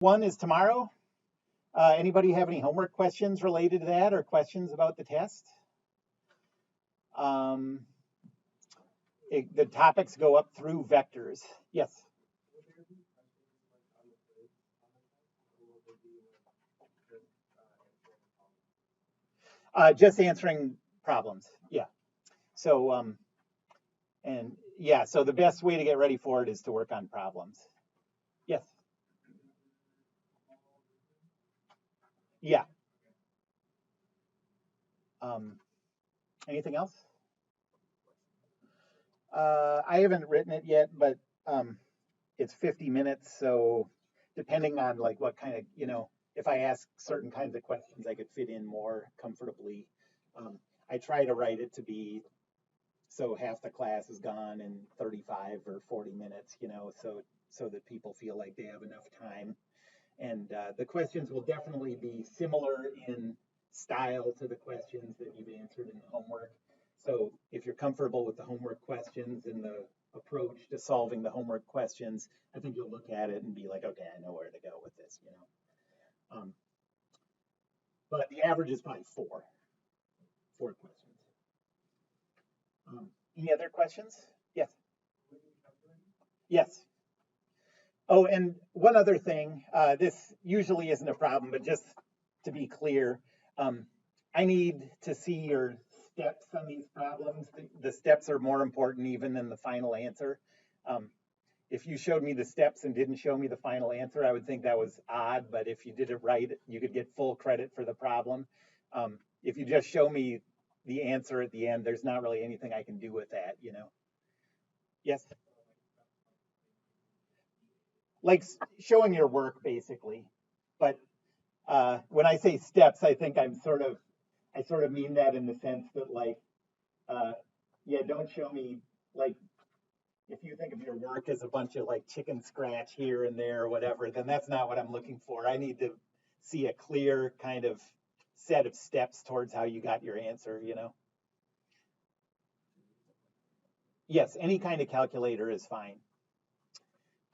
One is tomorrow. Anybody have any homework questions related to that or questions about the test? Um, the topics go up through vectors. Yes. Just answering problems. Yeah. So, and yeah, so the best way to get ready for it is to work on problems. Yes. Yeah. Um, Anything else? I haven't written it yet, but it's 50 minutes. So depending on like what kind of, if I ask certain kinds of questions, I could fit in more comfortably. Um, I try to write it to be so half the class is gone in 35 or 40 minutes, so that people feel like they have enough time. And the questions will definitely be similar in style to the questions that you've answered in the homework. So if you're comfortable with the homework questions and the approach to solving the homework questions, I think you'll look at it and be like, okay, I know where to go with this. But the average is probably four questions. Any other questions? Yes. Yes. Oh, and one other thing, this usually isn't a problem, but just to be clear, um, I need to see your steps on these problems. The steps are more important even than the final answer. Um, if you showed me the steps and didn't show me the final answer, I would think that was odd, but if you did it right, you could get full credit for the problem. If you just show me the answer at the end, there's not really anything I can do with that. Yes. Like showing your work basically. But when I say steps, I think I sort of mean that in the sense that like, uh, yeah, don't show me like if you think of your work as a bunch of like chicken scratch here and there or whatever, then that's not what I'm looking for. I need to see a clear kind of set of steps towards how you got your answer. Yes, any kind of calculator is fine.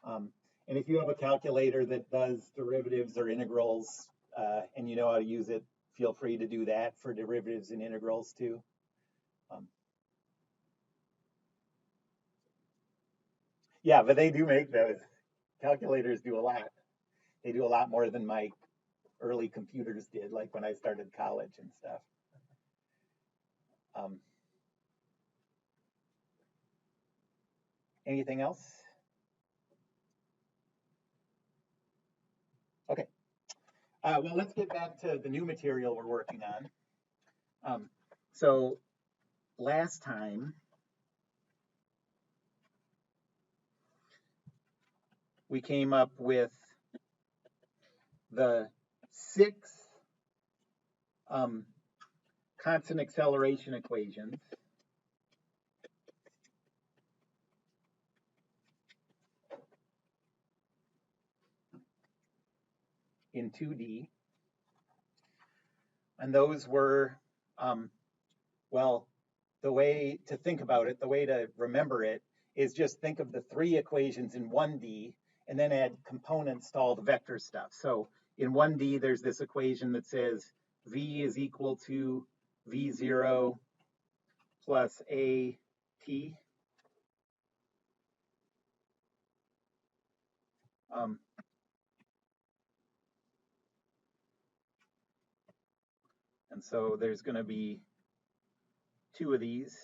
Um, and if you have a calculator that does derivatives or integrals and you know how to use it, feel free to do that for derivatives and integrals too. Um, yeah, but they do make those. Calculators do a lot. They do a lot more than my early computers did, like when I started college and stuff. Um, Anything else? Okay. Well, let's get back to the new material we're working on. So last time we came up with the 6 um, constant acceleration equations in 2D. And those were, well, the way to think about it, the way to remember it is just think of the 3 equations in 1D and then add components to all the vector stuff. So in 1D, there's this equation that says V is equal to V0 plus AT. Um, and so there's going to be 2 of these.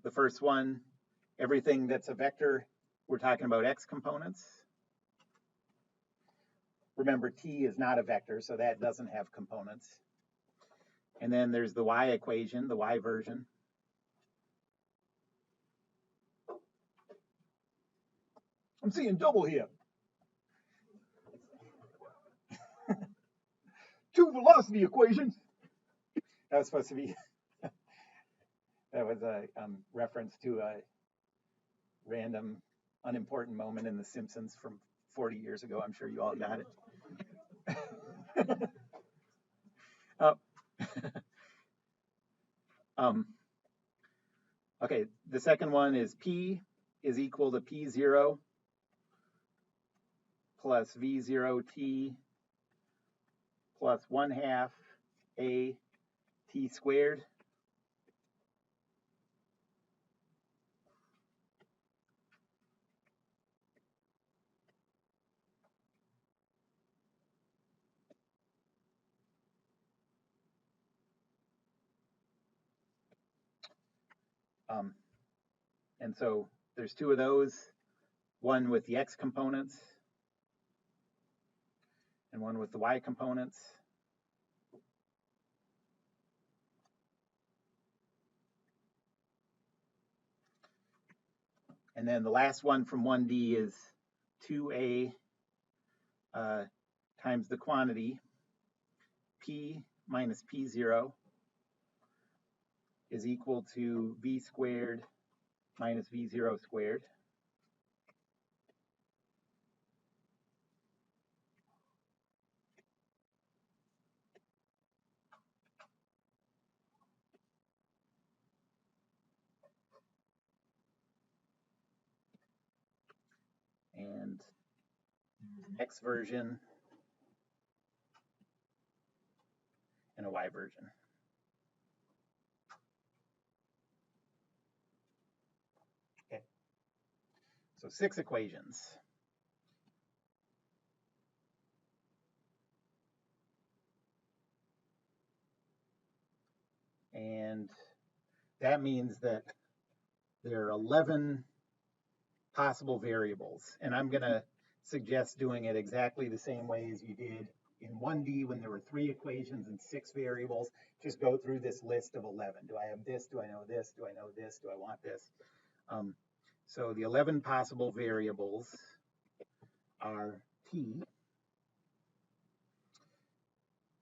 The first one, everything that's a vector, we're talking about x components. Remember, t is not a vector, so that doesn't have components. And then there's the y equation, the y version. I'm seeing double here. 2 velocity equations. That was supposed to be, that was a reference to a random, unimportant moment in The Simpsons from 40 years ago. I'm sure you all got it. uh, Um, okay, the second one is P is equal to P0 plus V0t plus 1/2 a t squared. Um, and so there's two of those, one with the x components and one with the y components. And then the last one from 1D is 2a times the quantity p minus p0 is equal to v squared minus v0 squared. And x version and a y version. Okay. So 6 equations. And that means that there are 11 possible variables. And I'm going to suggest doing it exactly the same way as you did in 1D when there were 3 equations and 6 variables. Just go through this list of 11. Do I have this? Do I know this? Do I know this? Do I want this? So the 11 possible variables are t,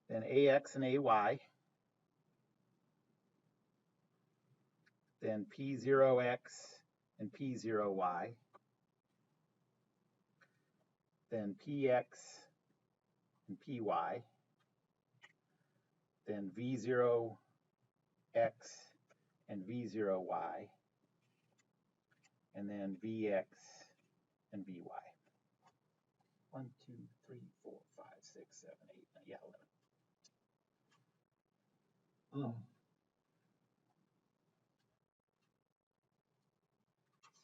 then ax and ay, then p0x and p0y, then px and py, then v0x and v0y, and then vx and vy. 1, 2, 3, 4, 5, 6, 7, 8, 9, yeah, 11.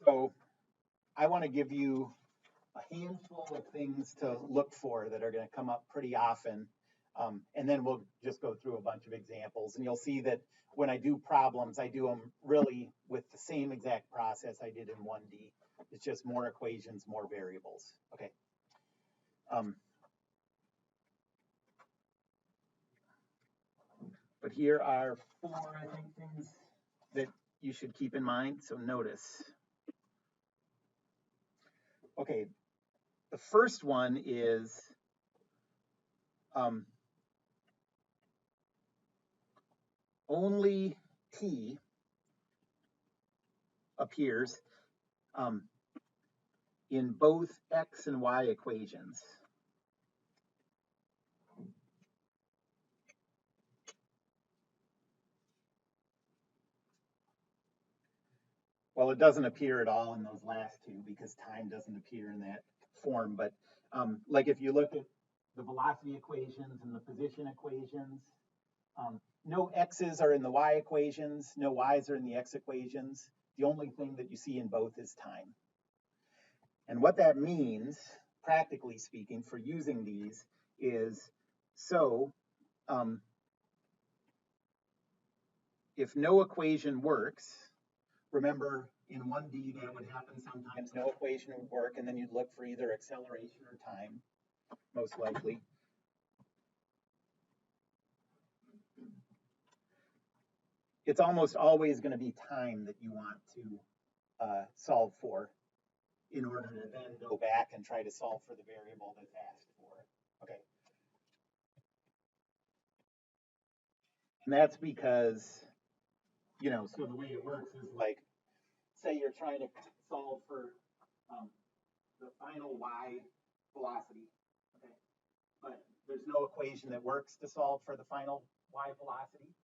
So I want to give you a handful of things to look for that are going to come up pretty often. And then we'll just go through a bunch of examples. And you'll see that when I do problems, I do them really with the same exact process I did in 1D. It's just more equations, more variables. Okay. But here are 4, I think, things that you should keep in mind. So notice. Okay, the first one is only t appears in both x and y equations. Well, it doesn't appear at all in those last two because time doesn't appear in that form. But like if you look at the velocity equations and the position equations, no x's are in the y equations, no y's are in the x equations. The only thing that you see in both is time. And what that means, practically speaking, for using these is, so if no equation works, remember in 1D that would happen sometimes, no equation would work, and then you'd look for either acceleration or time, most likely. It's almost always going to be time that you want to solve for in order to then go back and try to solve for the variable that's asked for. Okay. And that's because, so the way it works is like, say you're trying to solve for the final y velocity, okay? But there's no equation that works to solve for the final y velocity.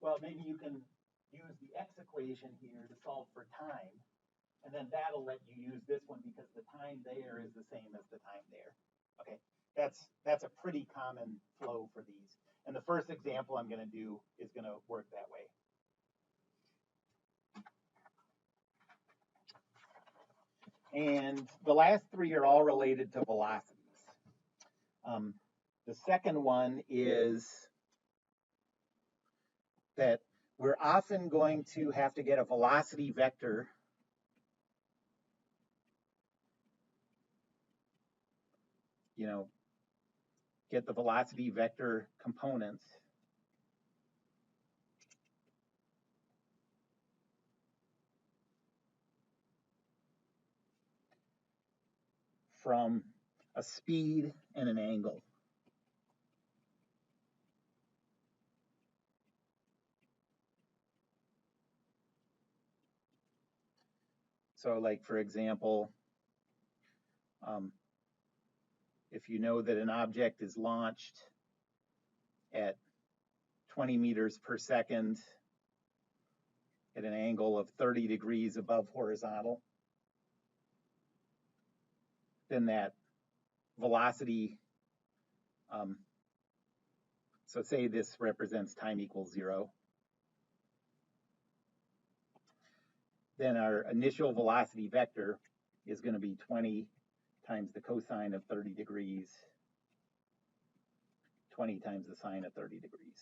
Well, maybe you can use the x equation here to solve for time, and then that'll let you use this one because the time there is the same as the time there. Okay, that's a pretty common flow for these. And the first example I'm going to do is going to work that way. And the last three are all related to velocities. The second one is that we're often going to have to get a velocity vector get the velocity vector components from a speed and an angle. So like, for example, if you know that an object is launched at 20 meters per second at an angle of 30 degrees above horizontal, then that velocity, so say this represents time equals 0, then our initial velocity vector is going to be 20 times the cosine of 30 degrees, 20 times the sine of 30 degrees.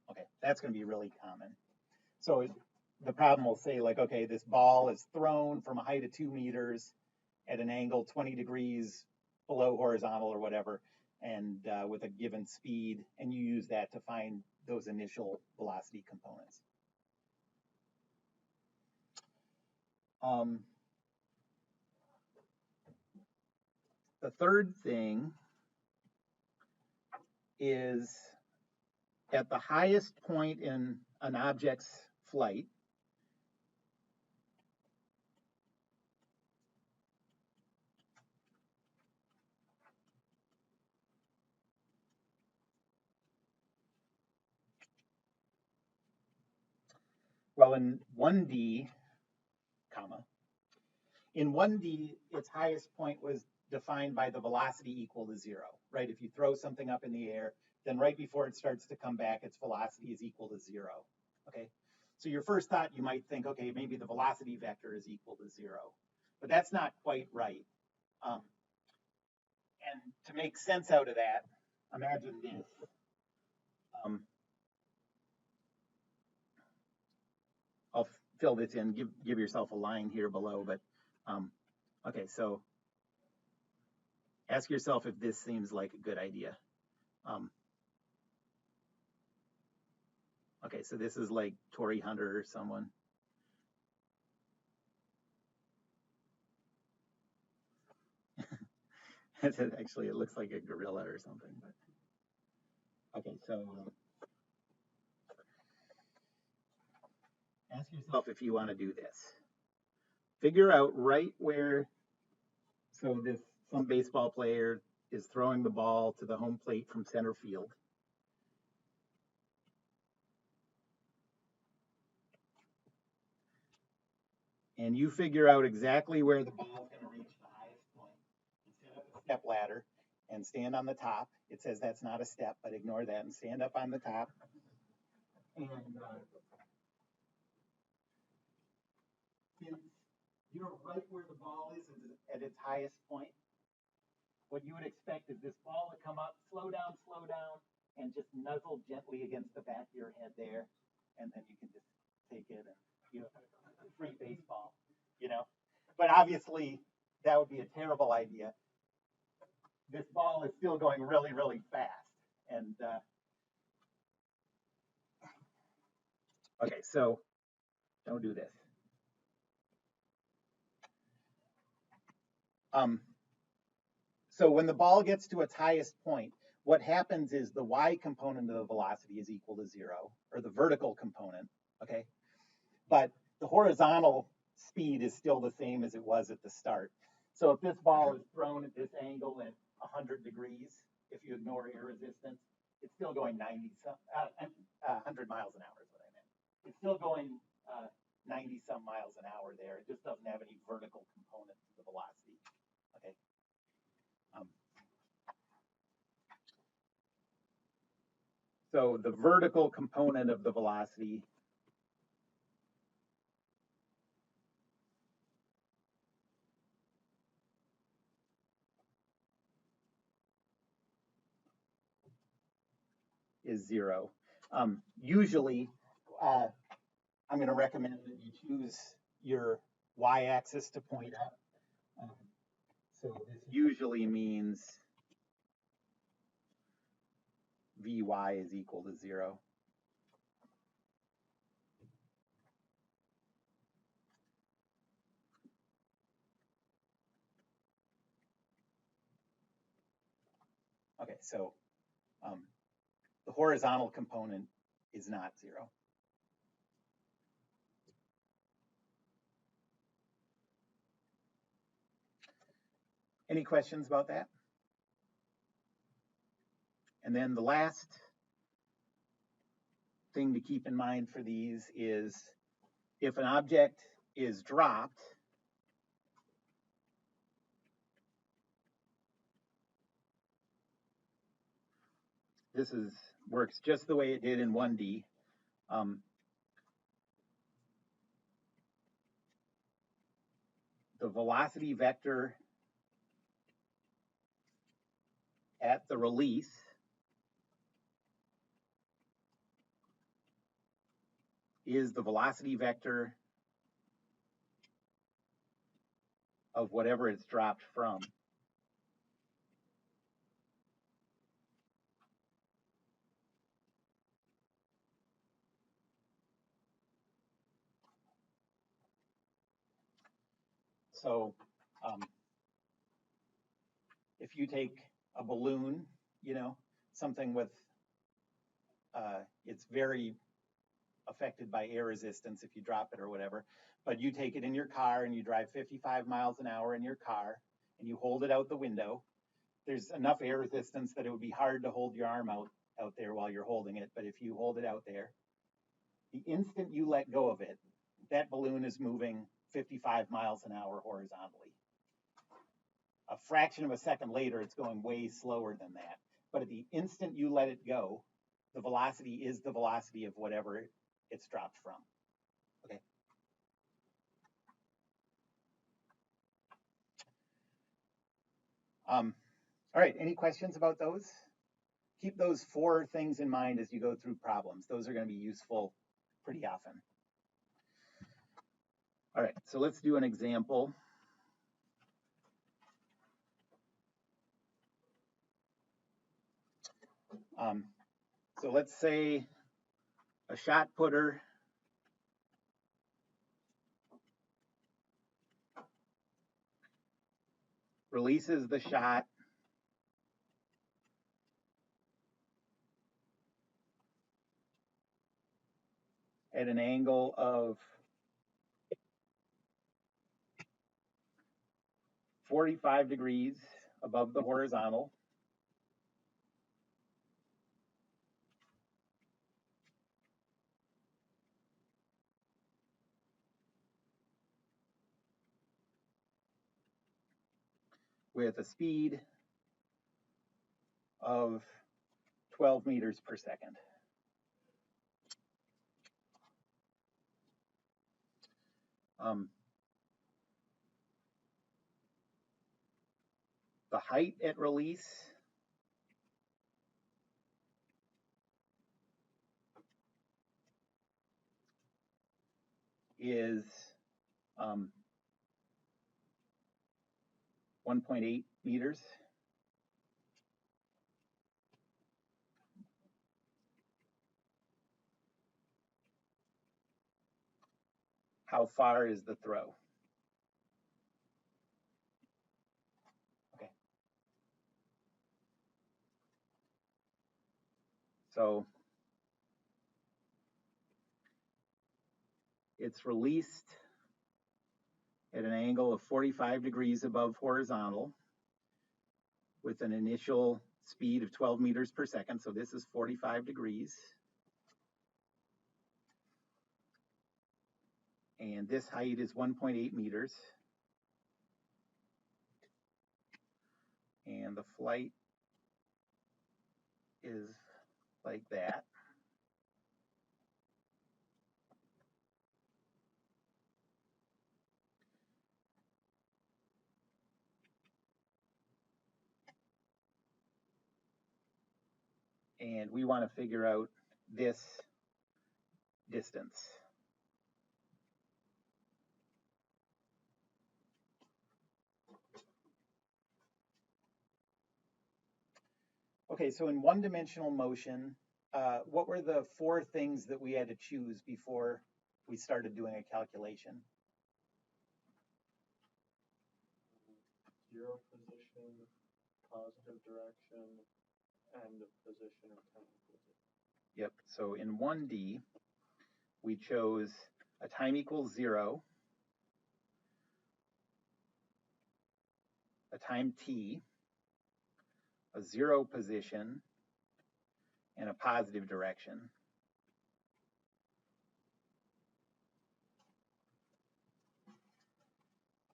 Okay, that's going to be really common. So the problem will say, like, okay, this ball is thrown from a height of 2 meters at an angle 20 degrees below horizontal or whatever, and with a given speed, and you use that to find those initial velocity components. The third thing is at the highest point in an object's flight, well, in 1D, in 1D, its highest point was defined by the velocity equal to 0, right? If you throw something up in the air, then right before it starts to come back, its velocity is equal to 0, okay? So your first thought, you might think, okay, maybe the velocity vector is equal to 0, but that's not quite right. And to make sense out of that, imagine this. I'll fill this in, give yourself a line here below, but okay, so ask yourself if this seems like a good idea. Okay, so this is like Tory Hunter or someone. Actually, it looks like a gorilla or something. But okay, so ask yourself if you want to do this. Figure out right where, so some baseball player is throwing the ball to the home plate from center field. And you figure out exactly where the ball is going to reach the highest point. You set up a step ladder and stand on the top. It says that's not a step, but ignore that and stand up on the top. And since you're right where the ball is at its highest point, what you would expect is this ball to come up, slow down, and just nuzzle gently against the back of your head there. And then you can just take it and, free baseball, But obviously, that would be a terrible idea. This ball is still going really, really fast. And okay, so don't do this. So when the ball gets to its highest point, what happens is the y component of the velocity is equal to 0, or the vertical component, okay? But the horizontal speed is still the same as it was at the start. So if this ball is thrown at this angle at 100 degrees, if you ignore air resistance, it's still going 100 miles an hour is what I meant. It's still going 90 some miles an hour there. It just doesn't have any vertical component to the velocity. Okay. So the vertical component of the velocity is 0. Usually, I'm going to recommend that you choose your y-axis to point up. So this usually means Vy is equal to 0. Okay, so the horizontal component is not 0. Any questions about that? And then the last thing to keep in mind for these is if an object is dropped, this works just the way it did in 1D. The velocity vector at the release is the velocity vector of whatever it's dropped from. So if you take a balloon, something with, it's very affected by air resistance if you drop it or whatever, but you take it in your car and you drive 55 miles an hour in your car and you hold it out the window, there's enough air resistance that it would be hard to hold your arm out there while you're holding it. But if you hold it out there, the instant you let go of it, that balloon is moving 55 miles an hour horizontally. A fraction of a second later, it's going way slower than that. But at the instant you let it go, the velocity is the velocity of whatever it's dropped from. Okay. All right, any questions about those? Keep those 4 things in mind as you go through problems. Those are going to be useful pretty often. All right, so let's do an example. So let's say a shot putter releases the shot at an angle of 45 degrees above the horizontal. With a speed of 12 meters per second. The height at release is 1.8 meters. How far is the throw? Okay. So it's released at an angle of 45 degrees above horizontal with an initial speed of 12 meters per second. So this is 45 degrees. And this height is 1.8 meters. And the flight is like that. And we want to figure out this distance. Okay, so in one-dimensional motion, what were the 4 things that we had to choose before we started doing a calculation? Zero position, positive direction, and the position of time equals it. Yep, so in 1D, we chose a time equals 0, a time t, a 0 position, and a positive direction.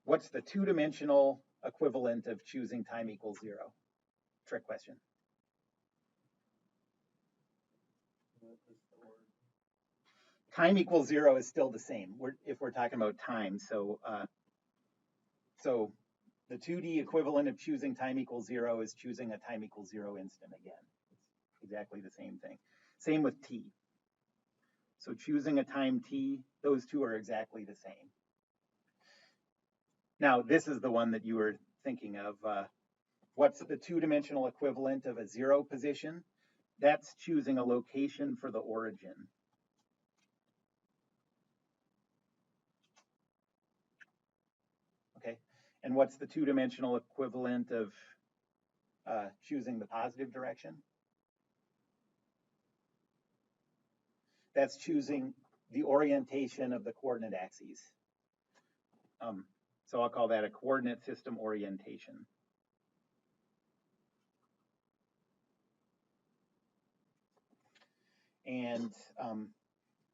What's the 2-dimensional equivalent of choosing time equals 0? Trick question. Time equals 0 is still the same if we're talking about time. So the 2D equivalent of choosing time equals 0 is choosing a time equals 0 instant again. It's exactly the same thing. Same with t. So choosing a time t, those two are exactly the same. Now, this is the one that you were thinking of. What's the 2-dimensional equivalent of a 0 position? That's choosing a location for the origin. Okay, and what's the 2-dimensional equivalent of choosing the positive direction? That's choosing the orientation of the coordinate axes. So I'll call that a coordinate system orientation. And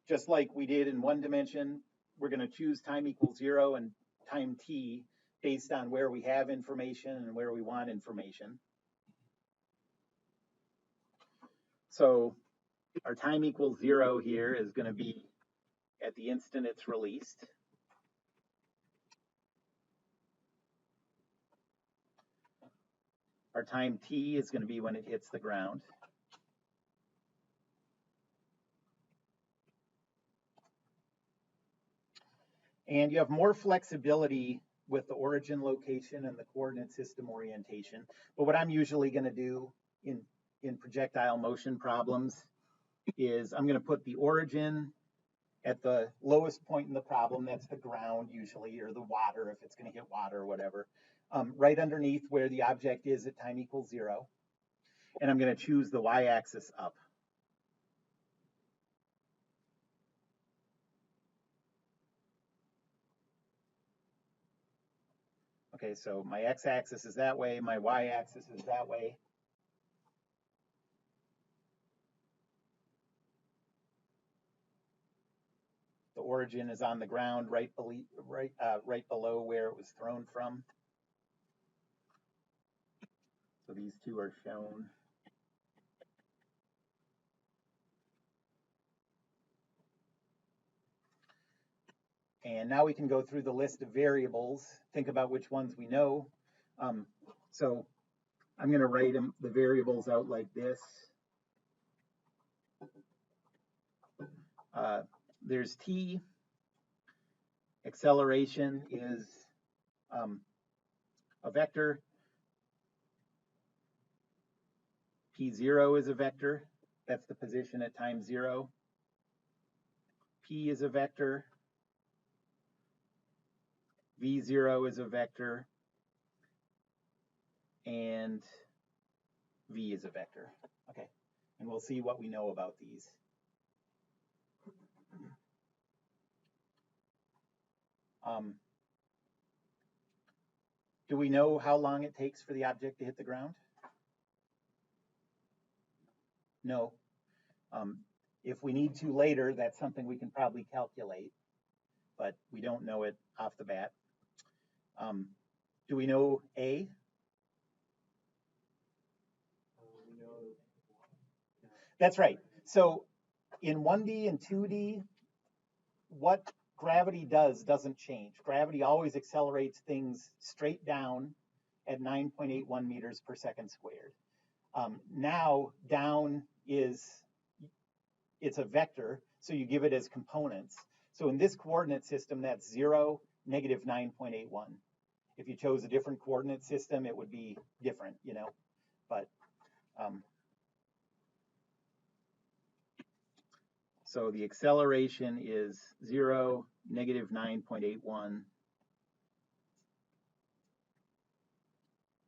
just like we did in one dimension, we're going to choose time equals 0 and time t based on where we have information and where we want information. So our time equals 0 here is going to be at the instant it's released. Our time t is going to be when it hits the ground. And you have more flexibility with the origin location and the coordinate system orientation. But what I'm usually going to do in projectile motion problems is I'm going to put the origin at the lowest point in the problem. That's the ground usually, or the water if it's going to hit water or whatever, right underneath where the object is at time equals 0. And I'm going to choose the y-axis up. Okay, so my x-axis is that way, my y-axis is that way. The origin is on the ground right below where it was thrown from. So these two are shown. And now we can go through the list of variables, think about which ones we know. So I'm going to write the variables out like this. There's t. Acceleration is a vector. P0 is a vector. That's the position at time 0. P is a vector. V0 is a vector. And V is a vector. Okay, and we'll see what we know about these. Do we know how long it takes for the object to hit the ground? No. If we need to later, that's something we can probably calculate, but we don't know it off the bat. Do we know A? We know. That's right. So in 1D and 2D, what gravity doesn't change. Gravity always accelerates things straight down at 9.81 meters per second squared. Now down it's a vector, so you give it as components. So in this coordinate system, that's 0, negative 9.81. If you chose a different coordinate system, it would be different, you know. But so the acceleration is 0, negative 9.81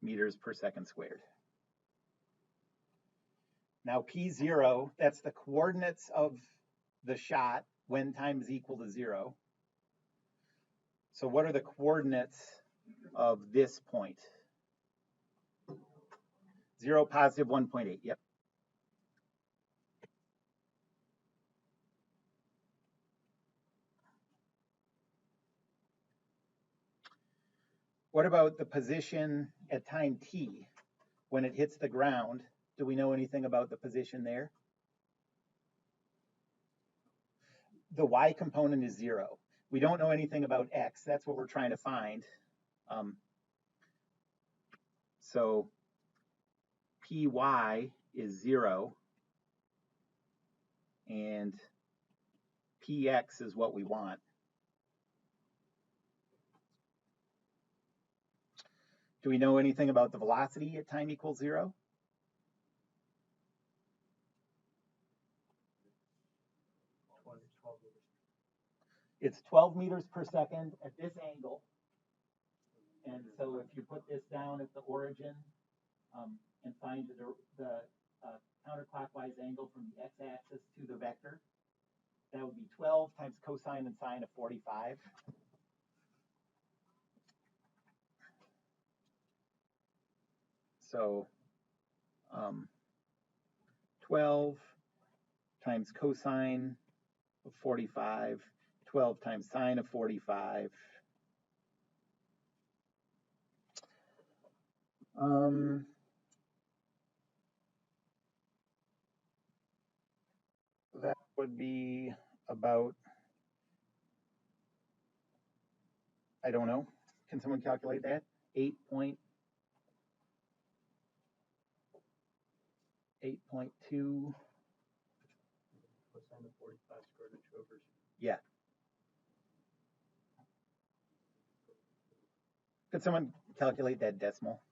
meters per second squared. Now P0, that's the coordinates of the shot when time is equal to 0. So what are the coordinates of this point? 0, positive 1.8, yep. What about the position at time t when it hits the ground? Do we know anything about the position there? The y component is 0. We don't know anything about x. That's what we're trying to find. So py is 0, and px is what we want. Do we know anything about the velocity at time equals 0? It's 12 meters per second at this angle. And so if you put this down at the origin and find the counterclockwise angle from the x-axis to the vector, that would be 12 times cosine and sine of 45. So 12 times cosine of 45, 12 times sine of 45. That would be about, I don't know. Can someone calculate that? 8.2. Yeah. Could someone calculate that decimal?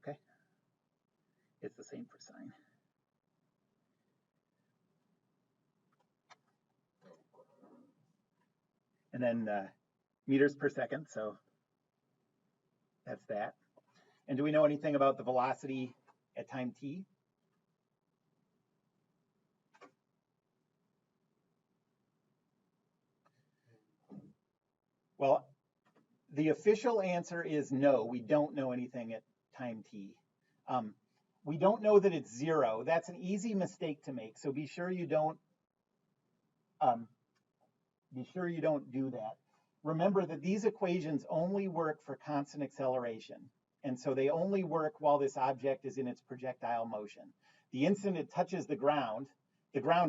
Okay. It's the same for sine. And then meters per second, so that's that. And do we know anything about the velocity at time t? Well, the official answer is no, we don't know anything at time t. We don't know that it's 0. That's an easy mistake to make, so be sure you don't do that. Remember that these equations only work for constant acceleration, and so they only work while this object is in its projectile motion. The instant it touches the ground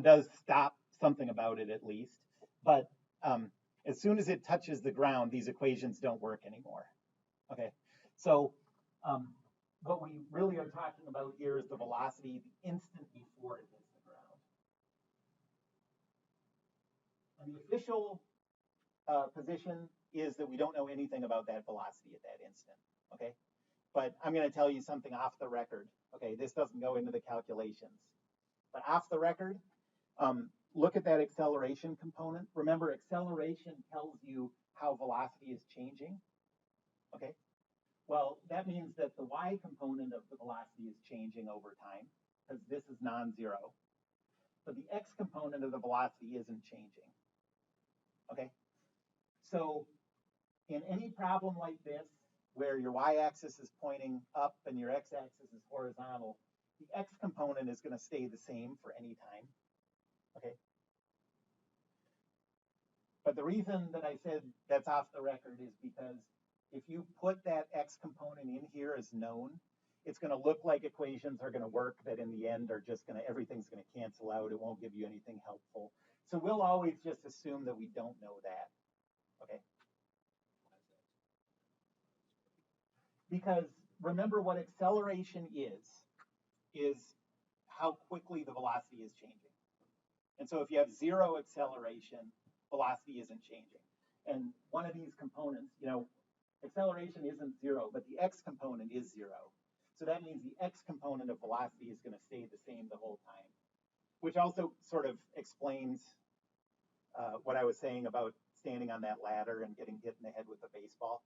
does stop something about it at least, but as soon as it touches the ground, these equations don't work anymore. Okay, so what we really are talking about here is the velocity the instant before it hits the ground. And the official position is that we don't know anything about that velocity at that instant, okay? But I'm going to tell you something off the record, okay? This doesn't go into the calculations. But off the record, look at that acceleration component. Remember, acceleration tells you how velocity is changing, okay? Well, that means that the y component of the velocity is changing over time, because this is non-zero. but the x component of the velocity isn't changing. Okay? So in any problem like this, where your y-axis is pointing up and your x-axis is horizontal, the x component is going to stay the same for any time. Okay? But the reason that I said that's off the record is because if you put that x component in here as known, it's going to look like equations are going to work that in the end are just going to, everything's going to cancel out. It won't give you anything helpful. So we'll always just assume that we don't know that. Okay? Because remember what acceleration is how quickly the velocity is changing. And so if you have zero acceleration, velocity isn't changing. And one of these components, acceleration isn't zero, but the x component is zero. So that means the x component of velocity is going to stay the same the whole time, which also sort of explains what I was saying about standing on that ladder and getting hit in the head with a baseball.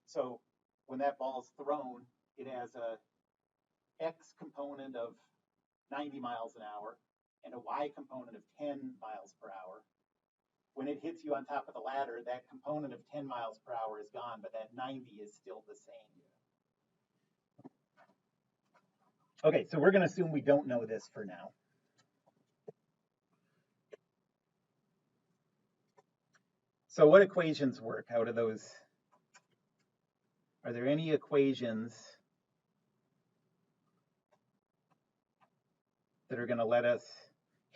So when that ball's thrown, it has a x component of 90 miles an hour and a y component of 10 miles per hour. When it hits you on top of the ladder, that component of 10 miles per hour is gone, but that 90 is still the same. Okay, so we're going to assume we don't know this for now. So what equations work out of those? Are there any equations that are going to let us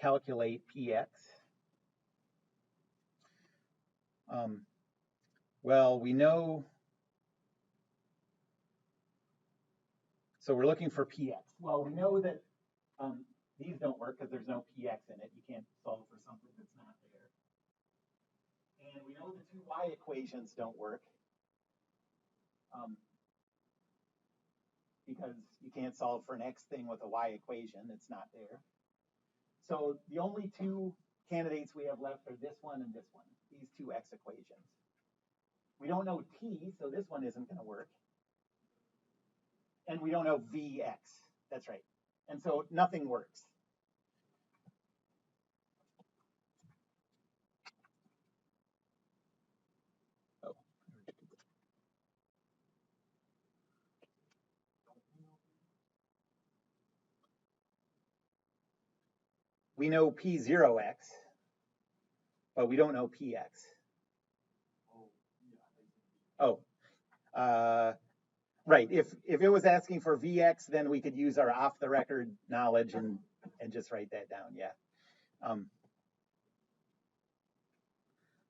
calculate px? Well, we know, so we're looking for px. Well, we know that these don't work because there's no px in it. You can't solve for something that's not there. And we know the two y equations don't work because you can't solve for an x thing with a y equation. It's not there. So the only two candidates we have left are this one and this one, these two x equations. We don't know t, so this one isn't going to work. And we don't know vx. That's right. And so nothing works. Oh. We know p0x, but we don't know px. Oh, right. If it was asking for vx, then we could use our off-the-record knowledge and just write that down. Yeah.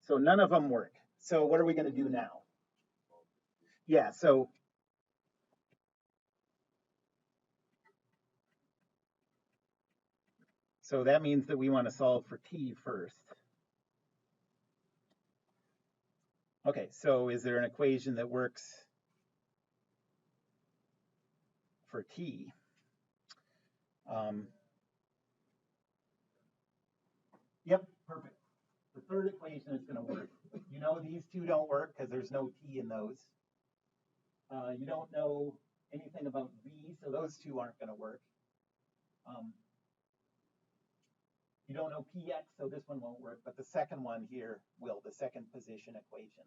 So none of them work. So what are we going to do now? Yeah. So that means that we want to solve for t first. Okay. So is there an equation that works for t? Yep, perfect. The third equation is going to work. You know these two don't work because there's no t in those. You don't know anything about v, so those two aren't going to work. You don't know px, so this one won't work, but the second one here will, the second position equation.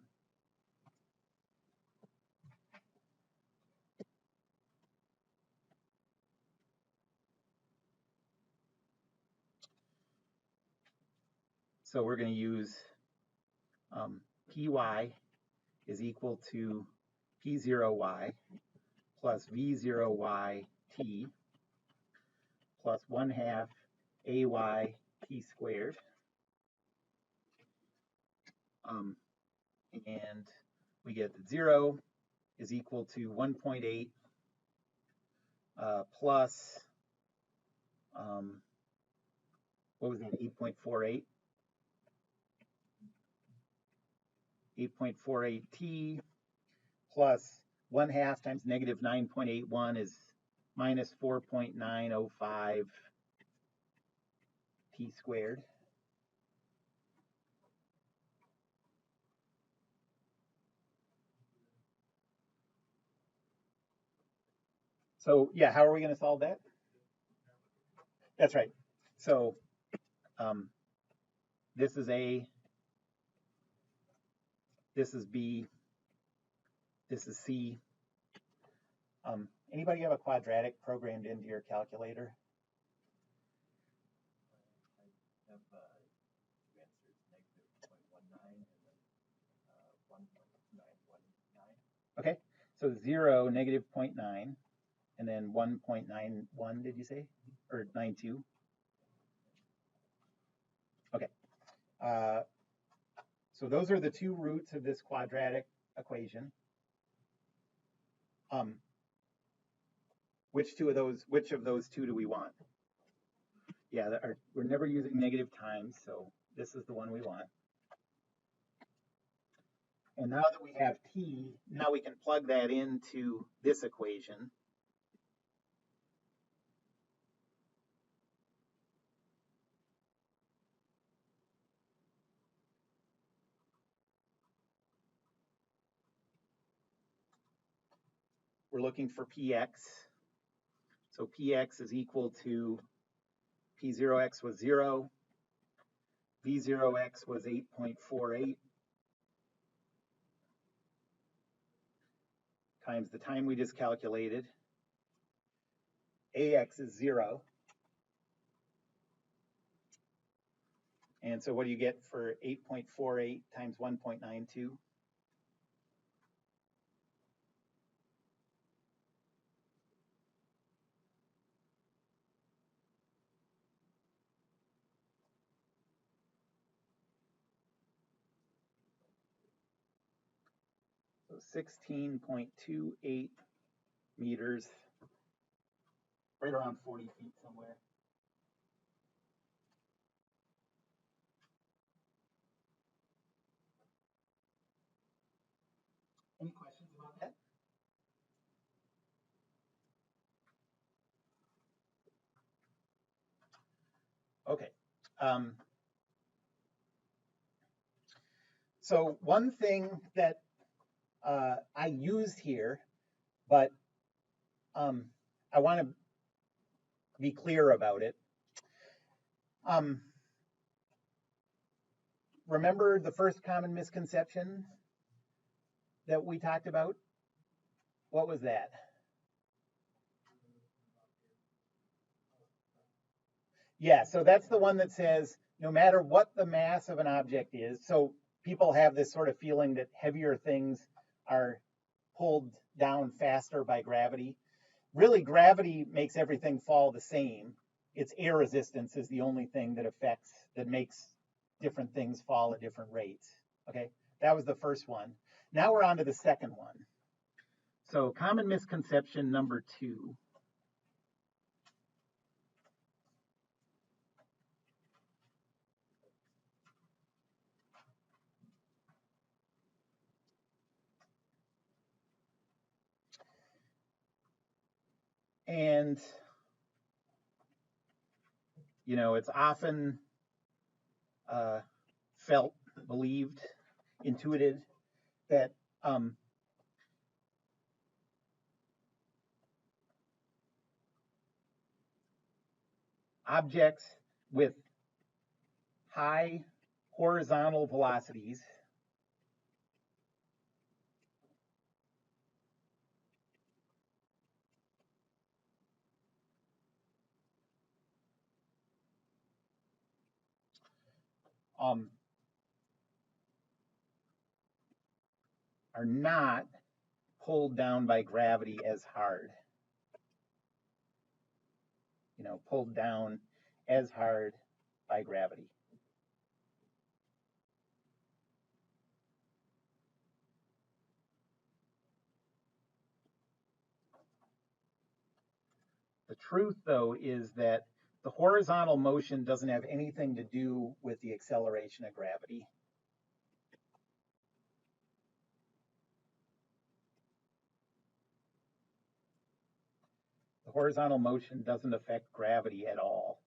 So we're going to use py is equal to p0y plus v0y t plus 1/2 ay t squared. And we get that 0 is equal to 1.8 plus, what was that, 8.48? 8.48 t plus 1/2 times negative 9.81 is minus 4.905 t squared. So yeah, how are we going to solve that? That's right. So This is A, this is B, this is C. Anybody have a quadratic programmed into your calculator? I have two answers, -0.19 and then 1.919. Okay, so 0, -0.9, and then 1.91, did you say? Or 92? Okay. So those are the two roots of this quadratic equation. Which of those two do we want? Yeah, we're never using negative times, so this is the one we want. And now that we have t, now we can plug that into this equation. We're looking for px. So px is equal to p0x was 0, v0x was 8.48, times the time we just calculated. Ax is 0. And so what do you get for 8.48 times 1.92? So 16.28 meters, right around 40 feet somewhere. Any questions about that? Okay. So one thing that I used here, but I want to be clear about it. Remember the first common misconception that we talked about? What was that? Yeah, so that's the one that says no matter what the mass of an object is, so people have this sort of feeling that heavier things are pulled down faster by gravity. Really, gravity makes everything fall the same. It's air resistance is the only thing that makes different things fall at different rates. Okay, that was the first one. Now we're on to the second one. So common misconception number 2. And, you know, it's often felt, believed, intuited that objects with high horizontal velocities are not pulled down by gravity as hard. You know, pulled down as hard by gravity. The truth, though, is that the horizontal motion doesn't have anything to do with the acceleration of gravity. The horizontal motion doesn't affect gravity at all.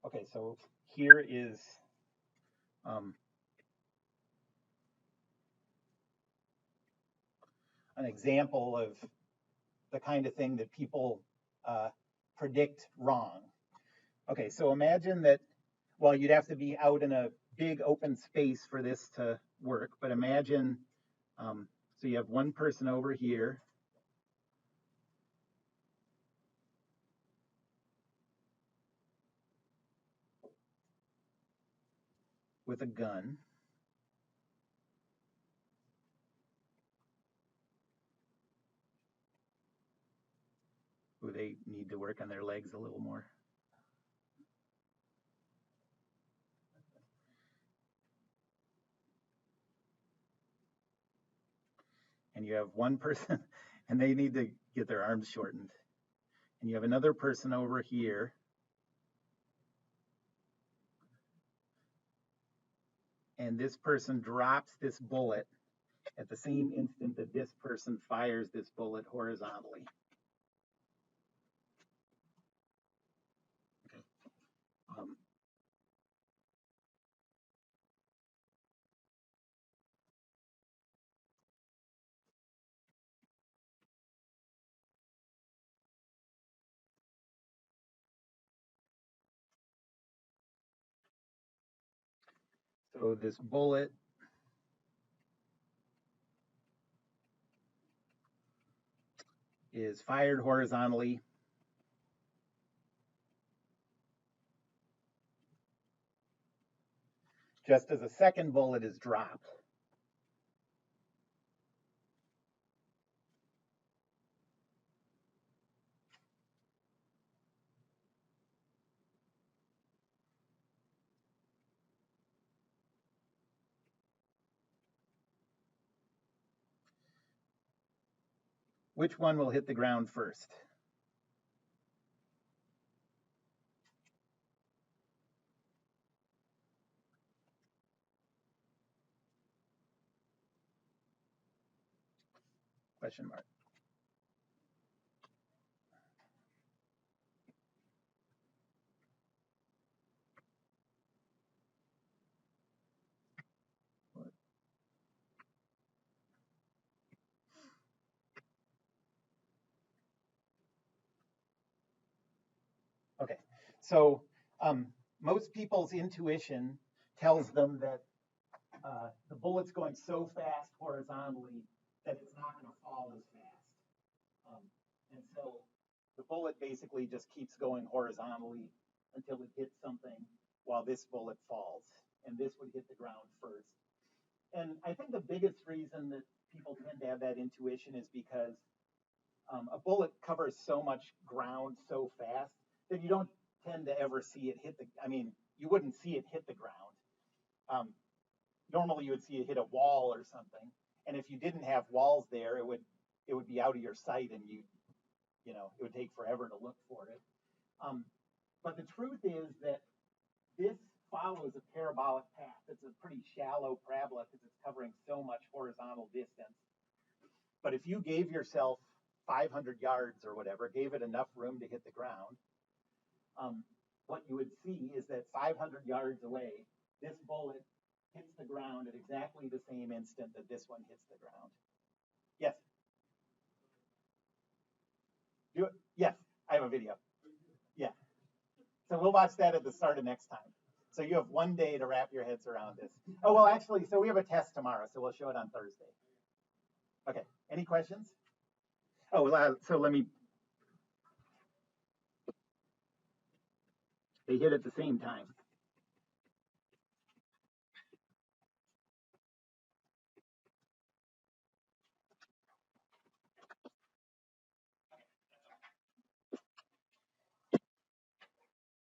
Okay, so here is An example of the kind of thing that people predict wrong. Okay, so imagine that, well, you'd have to be out in a big open space for this to work, but imagine, so you have one person over here. With a gun. Who they need to work on their legs a little more. And you have one person, and they need to get their arms shortened. And you have another person over here. And this person drops this bullet at the same instant that this person fires this bullet horizontally. Okay. So this bullet is fired horizontally. Just as a second bullet is dropped. Which one will hit the ground first? Question mark. Okay, so most people's intuition tells them that the bullet's going so fast horizontally that it's not going to fall as fast. And so the bullet basically just keeps going horizontally until it hits something while this bullet falls. And this would hit the ground first. And I think the biggest reason that people tend to have that intuition is because a bullet covers so much ground so fast that you don't tend to ever see it hit the, I mean, you wouldn't see it hit the ground. Normally you would see it hit a wall or something. And if you didn't have walls there, it would be out of your sight and you know, it would take forever to look for it. But the truth is that this follows a parabolic path. It's a pretty shallow parabola because it's covering so much horizontal distance. But if you gave yourself 500 yards or whatever, gave it enough room to hit the ground, what you would see is that 500 yards away, this bullet hits the ground at exactly the same instant that this one hits the ground. Yes? Yes, I have a video. Yeah. So we'll watch that at the start of next time. So you have one day to wrap your heads around this. Oh, well, actually, so we have a test tomorrow, so we'll show it on Thursday. Okay, any questions? Oh, so let me, they hit at the same time.